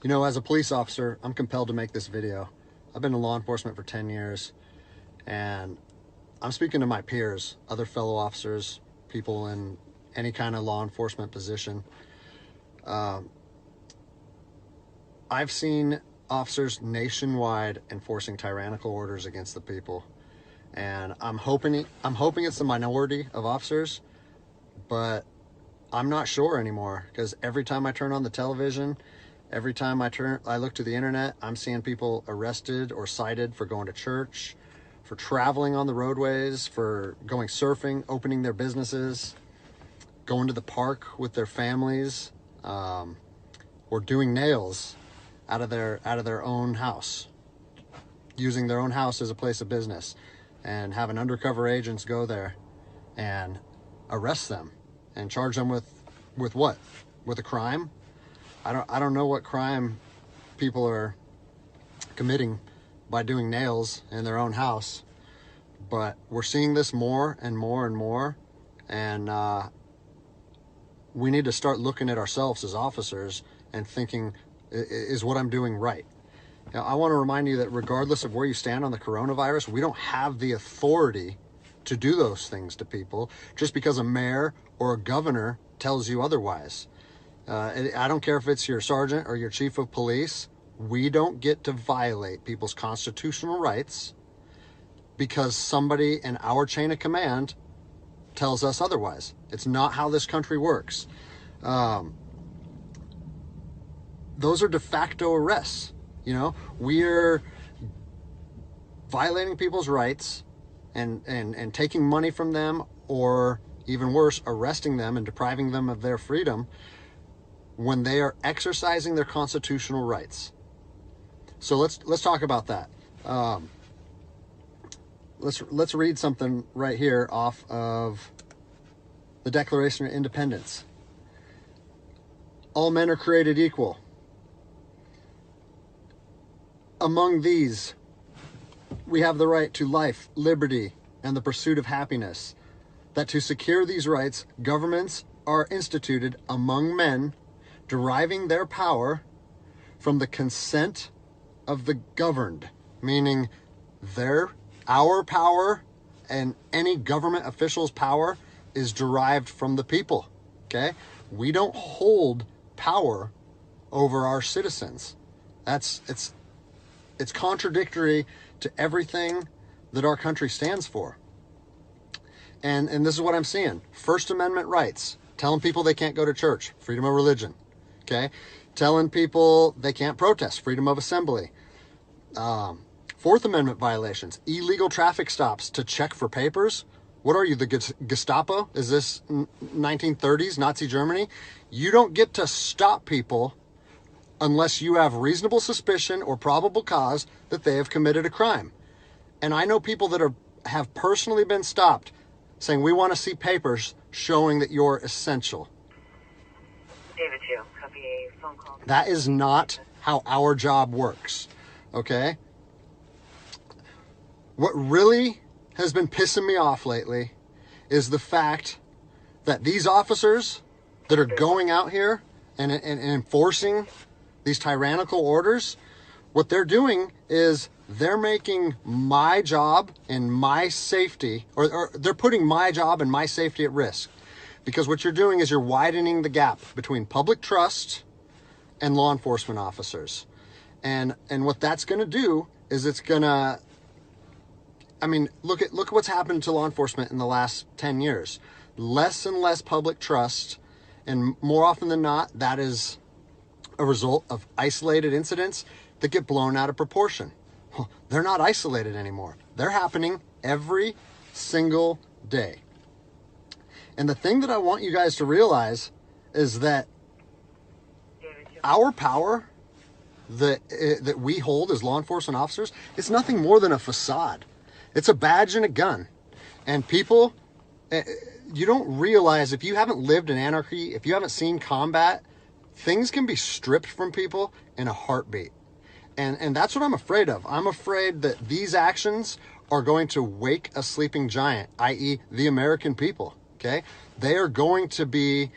You know, as a police officer, I'm compelled to make this video. I've been in law enforcement for 10 years, and I'm speaking to my peers, other fellow officers, people in any kind of law enforcement position. I've seen officers nationwide enforcing tyrannical orders against the people, and I'm hoping it's the minority of officers, but I'm not sure anymore, because every time I turn on the television, every time I look to the internet, I'm seeing people arrested or cited for going to church, for traveling on the roadways, for going surfing, opening their businesses, going to the park with their families, or doing nails out of their own house, using their own house as a place of business, and having undercover agents go there and arrest them and charge them with what? With a crime? I don't know what crime people are committing by doing nails in their own house, but we're seeing this more and more and more, and we need to start looking at ourselves as officers and thinking, is what I'm doing right? Now, I want to remind you that regardless of where you stand on the coronavirus, we don't have the authority to do those things to people just because a mayor or a governor tells you otherwise. I don't care if it's your sergeant or your chief of police. We don't get to violate people's constitutional rights because somebody in our chain of command tells us otherwise. It's not how this country works. Those are de facto arrests. You know, we're violating people's rights and taking money from them, or even worse, arresting them and depriving them of their freedom when they are exercising their constitutional rights. So let's talk about that. Let's read something right here off of the Declaration of Independence. All men are created equal. Among these, we have the right to life, liberty, and the pursuit of happiness. That to secure these rights, governments are instituted among men, deriving their power from the consent of the governed, meaning our power and any government official's power is derived from the people. Okay? We don't hold power over our citizens. It's contradictory to everything that our country stands for. And this is what I'm seeing. First Amendment rights, telling people they can't go to church, freedom of religion. Okay? Telling people they can't protest, freedom of assembly. Fourth Amendment violations, illegal traffic stops to check for papers. What are you, the Gestapo? Is this 1930s Nazi Germany? You don't get to stop people unless you have reasonable suspicion or probable cause that they have committed a crime. And I know people that have personally been stopped saying, we want to see papers showing that you're essential. David 2, copy a phone call. That is not how our job works, okay? What really has been pissing me off lately is the fact that these officers that are going out here and enforcing these tyrannical orders, what they're doing is they're making my job and my safety, or they're putting my job and my safety at risk. Because what you're doing is you're widening the gap between public trust and law enforcement officers. And what that's going to do is it's going to, I mean, look at what's happened to law enforcement in the last 10 years. Less and less public trust, and more often than not, that is a result of isolated incidents that get blown out of proportion. Well, they're not isolated anymore. They're happening every single day. And the thing that I want you guys to realize is that our power that we hold as law enforcement officers is nothing more than a facade. It's a badge and a gun. And people, you don't realize, if you haven't lived in anarchy, if you haven't seen combat, things can be stripped from people in a heartbeat. And that's what I'm afraid of. I'm afraid that these actions are going to wake a sleeping giant, i.e. the American people, okay? They are going to be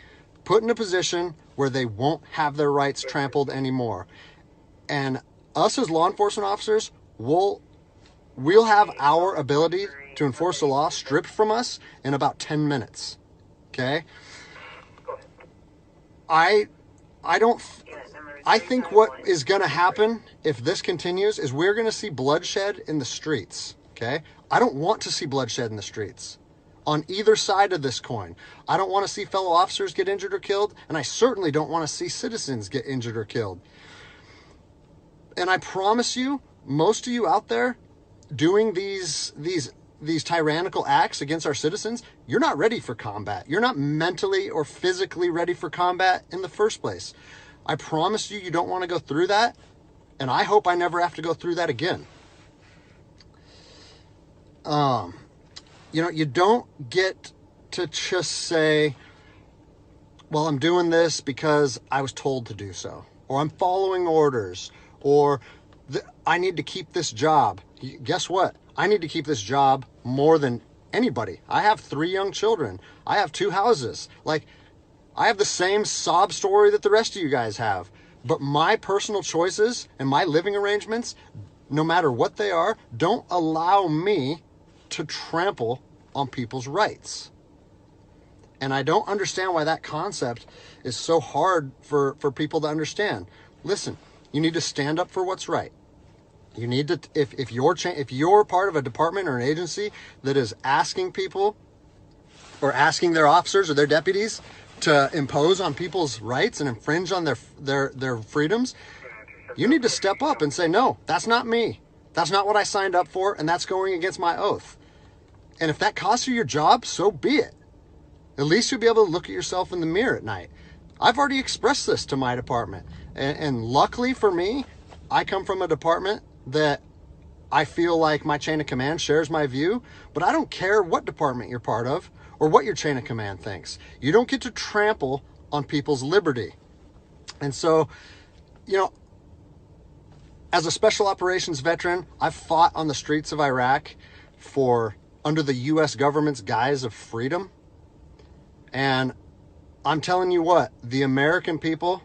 put in a position where they won't have their rights trampled anymore. And us as law enforcement officers, we'll have our ability to enforce the law stripped from us in about 10 minutes. Okay? I think what is going to happen if this continues is we're going to see bloodshed in the streets. Okay? I don't want to see bloodshed in the streets on either side of this coin. I don't want to see fellow officers get injured or killed, and I certainly don't want to see citizens get injured or killed. And I promise you, most of you out there doing these tyrannical acts against our citizens, you're not ready for combat. You're not mentally or physically ready for combat in the first place. I promise you, you don't want to go through that, and I hope I never have to go through that again. You know, you don't get to just say, well, I'm doing this because I was told to do so, or I'm following orders, or I need to keep this job. Guess what? I need to keep this job more than anybody. I have 3 young children. I have 2 houses. Like, I have the same sob story that the rest of you guys have. But my personal choices and my living arrangements, no matter what they are, don't allow me to trample on people's rights. And I don't understand why that concept is so hard for people to understand. Listen, you need to stand up for what's right. You need to, if you're part of a department or an agency that is asking people or asking their officers or their deputies to impose on people's rights and infringe on their freedoms, you need to step up and say, no, that's not me. That's not what I signed up for, and that's going against my oath. And if that costs you your job, so be it. At least you'll be able to look at yourself in the mirror at night. I've already expressed this to my department. And luckily for me, I come from a department that I feel like my chain of command shares my view, but I don't care what department you're part of or what your chain of command thinks. You don't get to trample on people's liberty. And so, you know, as a special operations veteran, I've fought on the streets of Iraq under the U.S. government's guise of freedom. And I'm telling you what, the American people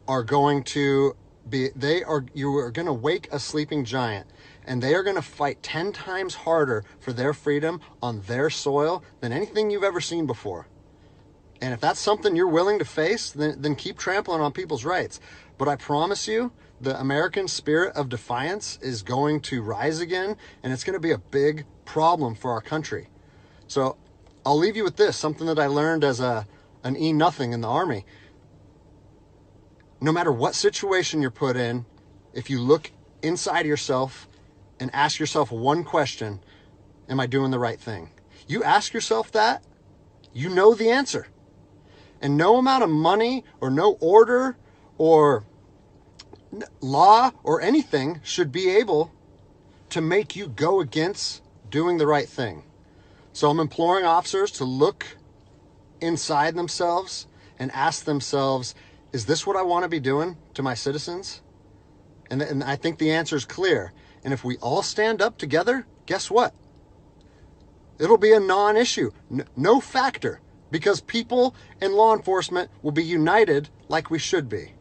are going to you are going to wake a sleeping giant, and they are going to fight 10 times harder for their freedom on their soil than anything you've ever seen before. And if that's something you're willing to face, then keep trampling on people's rights. But I promise you, the American spirit of defiance is going to rise again, and it's going to be a big problem for our country. So I'll leave you with this, something that I learned as an E-nothing in the Army. No matter what situation you're put in, if you look inside yourself and ask yourself one question, am I doing the right thing? You ask yourself that, you know the answer. And no amount of money or no order or law or anything should be able to make you go against doing the right thing. So I'm imploring officers to look inside themselves and ask themselves, is this what I want to be doing to my citizens? And I think the answer is clear. And if we all stand up together, guess what? It'll be a non-issue, no factor, because people and law enforcement will be united like we should be.